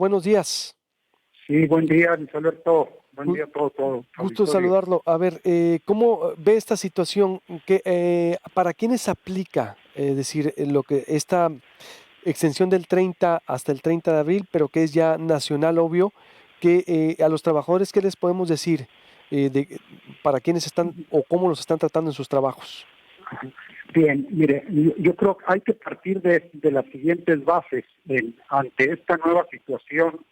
Buenos días. Sí, buen día, Luis Alberto. Buen Gu- día a todo Gusto en auditorio. saludarlo. A ver, ¿cómo ve esta situación? ¿Para quiénes aplica? Es decir, lo que esta extensión del 30 hasta el 30 de abril, pero que es ya nacional, obvio, que a los trabajadores, ¿qué les podemos decir? ¿Para quiénes están o cómo los están tratando en sus trabajos? Bien, mire, yo creo que hay que partir de las siguientes bases ante esta nueva situación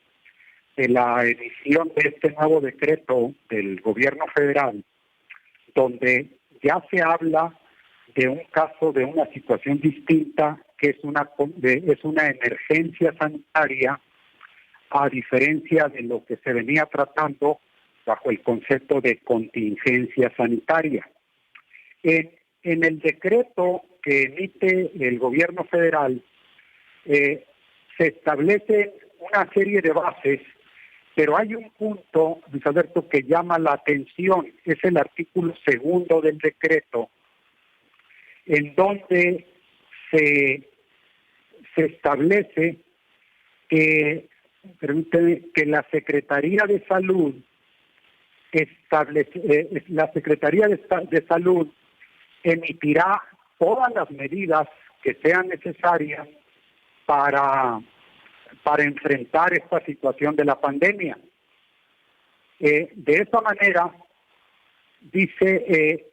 de la emisión de este nuevo decreto del gobierno federal, donde ya se habla de un caso, de una situación distinta, que es una emergencia sanitaria, a diferencia de lo que se venía tratando bajo el concepto de contingencia sanitaria. En, en el decreto que emite el gobierno federal se establecen una serie de bases, pero hay un punto, Luis Alberto, que llama la atención, es el artículo segundo del decreto, en donde se, se establece que, permíteme, que la Secretaría de Salud la Secretaría de Salud emitirá todas las medidas que sean necesarias para, para enfrentar esta situación de la pandemia. De esta manera, dice,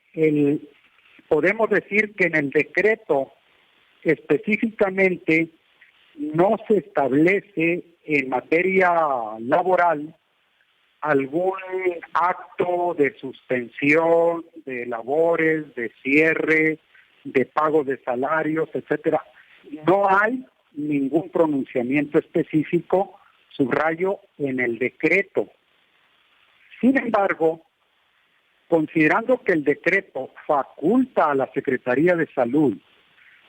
podemos decir que en el decreto específicamente no se establece en materia laboral algún acto de suspensión de labores, de cierre, de pago de salarios, etcétera. No hay ningún pronunciamiento específico, subrayo, en el decreto. Sin embargo, considerando que el decreto faculta a la Secretaría de Salud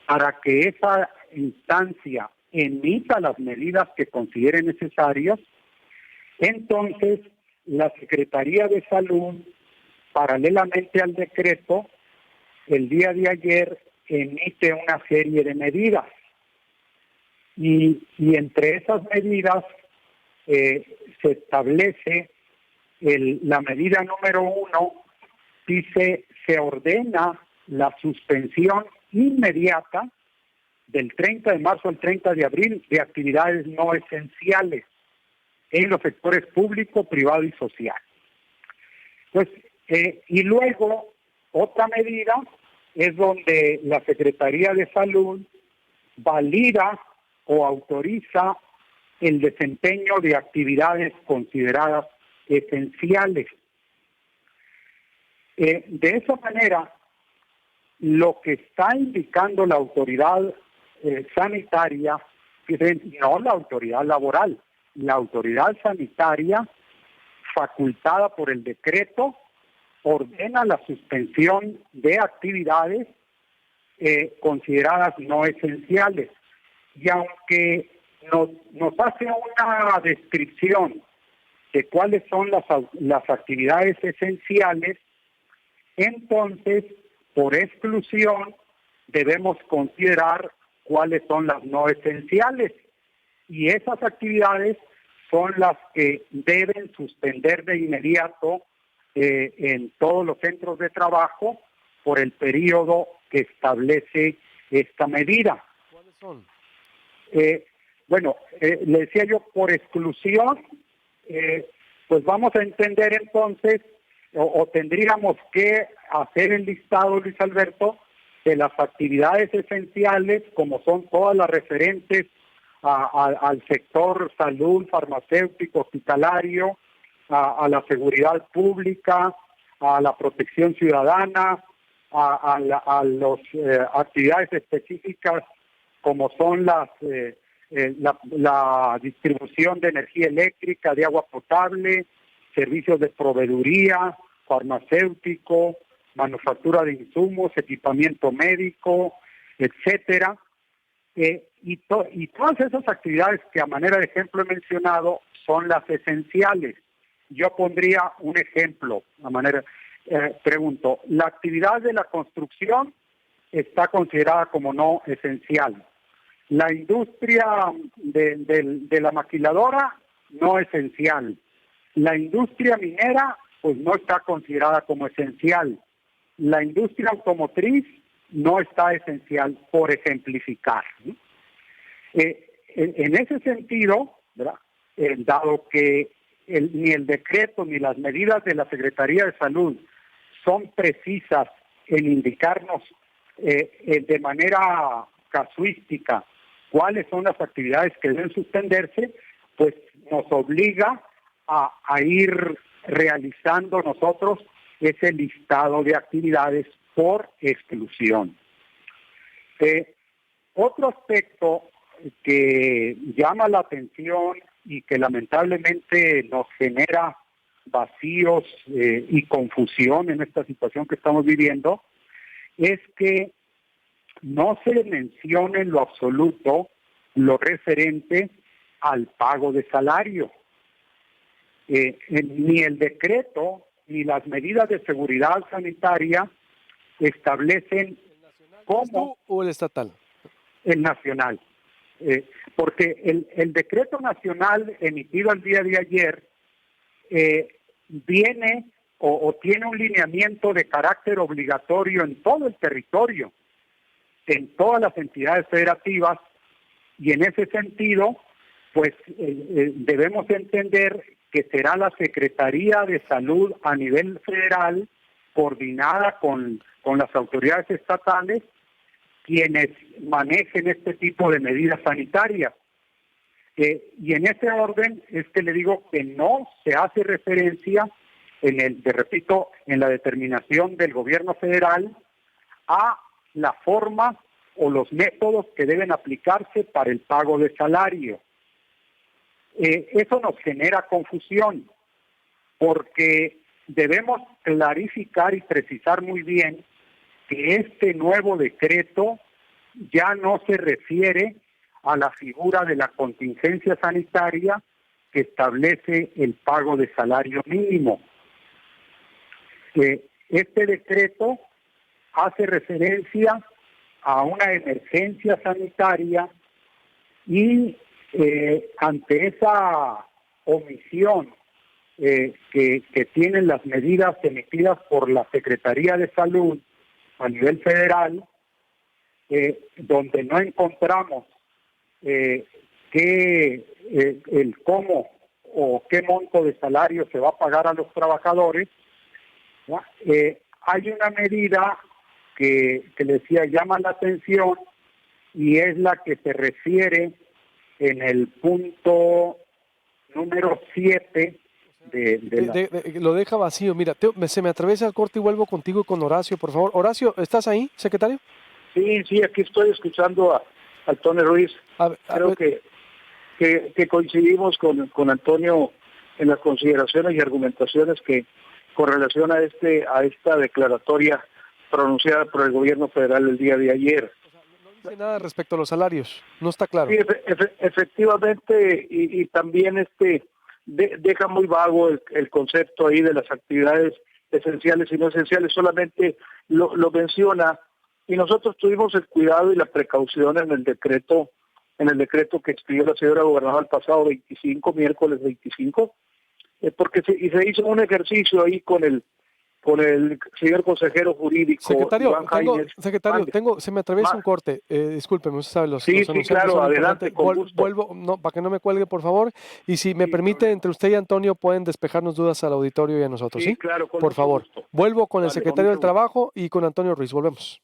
para que esa instancia emita las medidas que considere necesarias, entonces la Secretaría de Salud, paralelamente al decreto, el día de ayer emite una serie de medidas. Y entre esas medidas se establece la medida número 1, dice, se ordena la suspensión inmediata del 30 de marzo al 30 de abril de actividades no esenciales en los sectores público, privado y social. Pues, y luego, otra medida es donde la Secretaría de Salud valida o autoriza el desempeño de actividades consideradas esenciales. De esa manera, lo que está indicando la autoridad sanitaria, no la autoridad laboral, la autoridad sanitaria, facultada por el decreto, ordena la suspensión de actividades consideradas no esenciales. Y aunque nos hace una descripción de cuáles son las actividades esenciales, entonces, por exclusión, debemos considerar cuáles son las no esenciales. Y esas actividades son las que deben suspender de inmediato en todos los centros de trabajo por el periodo que establece esta medida. ¿Cuáles son? Le decía yo, por exclusión, pues vamos a entender entonces, o tendríamos que hacer el listado, Luis Alberto, de las actividades esenciales, como son todas las referentes al sector salud, farmacéutico, hospitalario, a la seguridad pública, a la protección ciudadana, a las actividades específicas como son la distribución de energía eléctrica, de agua potable, servicios de proveeduría, farmacéutico, manufactura de insumos, equipamiento médico, etcétera. Y todas esas actividades que a manera de ejemplo he mencionado son las esenciales. Yo pondría un ejemplo, pregunto, ¿la actividad de la construcción está considerada como no esencial? La industria de la maquiladora no esencial. La industria minera pues no está considerada como esencial. La industria automotriz no está esencial, por ejemplificar, ¿no? En ese sentido, ¿verdad? Dado que ni el decreto ni las medidas de la Secretaría de Salud son precisas en indicarnos de manera casuística cuáles son las actividades que deben suspenderse, pues nos obliga a ir realizando nosotros ese listado de actividades por exclusión. Otro aspecto que llama la atención y que lamentablemente nos genera vacíos y confusión en esta situación que estamos viviendo es que no se menciona en lo absoluto lo referente al pago de salario. Ni el decreto ni las medidas de seguridad sanitaria establecen cómo... ¿O el estatal? El nacional. Porque el decreto nacional emitido el día de ayer viene o tiene un lineamiento de carácter obligatorio en todo el territorio, en todas las entidades federativas, y en ese sentido, pues debemos entender que será la Secretaría de Salud a nivel federal, coordinada con las autoridades estatales, quienes manejen este tipo de medidas sanitarias. Y en ese orden es que le digo que no se hace referencia en la determinación del gobierno federal a la forma o los métodos que deben aplicarse para el pago de salario. Eso nos genera confusión, porque debemos clarificar y precisar muy bien que este nuevo decreto ya no se refiere a la figura de la contingencia sanitaria que establece el pago de salario mínimo. Este decreto hace referencia a una emergencia sanitaria y ante esa omisión que tienen las medidas emitidas por la Secretaría de Salud a nivel federal, donde no encontramos el cómo o qué monto de salario se va a pagar a los trabajadores, ¿no? Hay una medida que les decía llama la atención y es la que se refiere en el punto número 7 lo deja vacío. Mira, se me atraviesa el corte y vuelvo contigo y con Horacio, por favor. Horacio, ¿estás ahí, secretario? Sí, aquí estoy escuchando a Antonio Ruiz. Creo que coincidimos con Antonio en las consideraciones y argumentaciones que con relación a esta declaratoria pronunciada por el gobierno federal el día de ayer. No dice nada respecto a los salarios, no está claro. Sí, efectivamente, y también deja muy vago el concepto ahí de las actividades esenciales y no esenciales, solamente lo menciona, y nosotros tuvimos el cuidado y la precaución en el decreto que expidió la señora gobernadora el pasado miércoles 25, porque se hizo un ejercicio ahí con el señor consejero jurídico. Secretario, se me atraviesa un corte. Discúlpeme, usted sabe los claro, adelante, con gusto. Vuelvo, para que no me cuelgue, por favor. Y si me permite, entre usted y Antonio pueden despejarnos dudas al auditorio y a nosotros, ¿sí? Claro, por favor. gusto. Vuelvo con el secretario del Trabajo y con Antonio Ruiz. Volvemos.